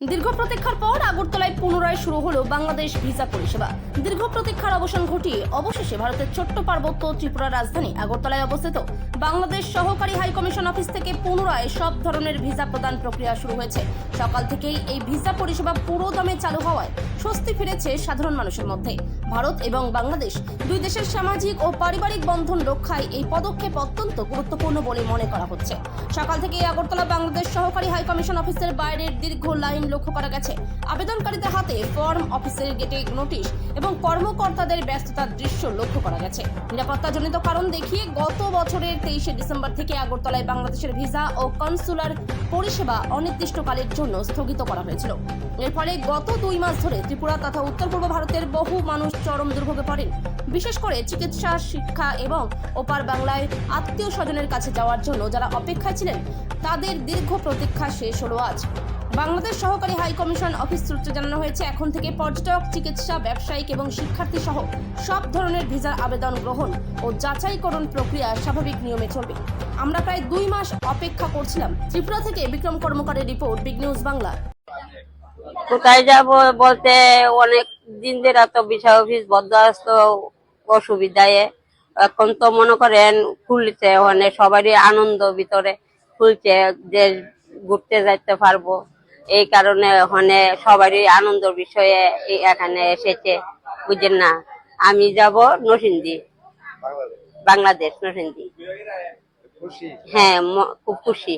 দীর্ঘ প্রতীক্ষার পর আগরতলায় পুনরায় শুরু হলো বাংলাদেশ ভিসা পরিষেবা। দীর্ঘ প্রতীক্ষার অবসান ঘটিয়ে অবশেষে ভারতের ছোট্ট পার্বত্য ত্রিপুরার রাজধানী আগরতলায় অবস্থিত বাংলাদেশ সহকারী হাই কমিশন অফিস থেকে পুনরায় সব ধরনের ভিসা প্রদান প্রক্রিয়া শুরু হয়েছে। সকাল থেকেই এই ভিসা পরিষেবা পুরো দমে চালু হওয়ায় স্বস্তি ফিরেছে সাধারণ মানুষের মধ্যে। ভারত এবং বাংলাদেশ দুই দেশের সামাজিক ও পারিবারিক বন্ধন রক্ষায় এই পদক্ষেপ অত্যন্ত গুরুত্বপূর্ণ বলে মনে করা হচ্ছে। সকাল থেকেই আগরতলা বাংলাদেশ সহকারী হাই কমিশন অফিসের বাইরের দীর্ঘ লাইন লক্ষ্য করা গেছে। আবেদনকারীদের হাতে ফর্ম, অফিসের গেটে নোটিশ এবং কর্মকর্তাদের ব্যস্ততার দৃশ্য লক্ষ্য করা গেছে। নিরাপত্তাজনিত কারণ দেখিয়ে গত বছরের 23শে ডিসেম্বর থেকে আগরতলায় বাংলাদেশের ভিসা ও কনসুলার পরিষেবা অনির্দিষ্টকালের জন্য স্থগিত করা হয়েছিল। এর ফলে গত 2 মাস ধরে ত্রিপুরা তথা উত্তর পূর্ব ভারতের বহু মানুষ চরম দুর্ভোগে পড়েন। বিশেষ করে চিকিৎসা, শিক্ষা এবং ওপার বাংলায় আত্মীয় স্বজনের কাছে যাওয়ার জন্য যারা অপেক্ষায় ছিলেন, তাদের দীর্ঘ প্রতীক্ষা শেষ হলো আজ। বাংলাদেশ সহকারী হাই কমিশন অফিস সূত্রে জানানো হয়েছে, এখন থেকে পর্যটক, চিকিৎসা, ব্যবসায়িক এবং শিক্ষার্থী সহ সব ধরনের ভিসার আবেদন গ্রহণ ও যাচাইকরণ প্রক্রিয়া স্বাভাবিক নিয়মে চলবে। আমরা প্রায় 2 মাস অপেক্ষা করছিলাম। ত্রিপুরা থেকে বিক্রম কর্মকারের রিপোর্ট, বিগ নিউজ বাংলা। কোথায় যাব বলতে অনেক দিন ধরে তো ভিসা অফিস বন্ধ আসতো অসুবিধায়। এখন তো মনে করেন খুলছে, মানে সবারই আনন্দ ভিতরে খুলছে যে ঘুরতে যাইতে পারবো। এই কারণে ওখানে সবারই আনন্দের বিষয়ে এখানে এসেছে, বুঝেন না। আমি যাব নরসিংদী, বাংলাদেশ নরসিংদী। হ্যাঁ, খুব খুশি।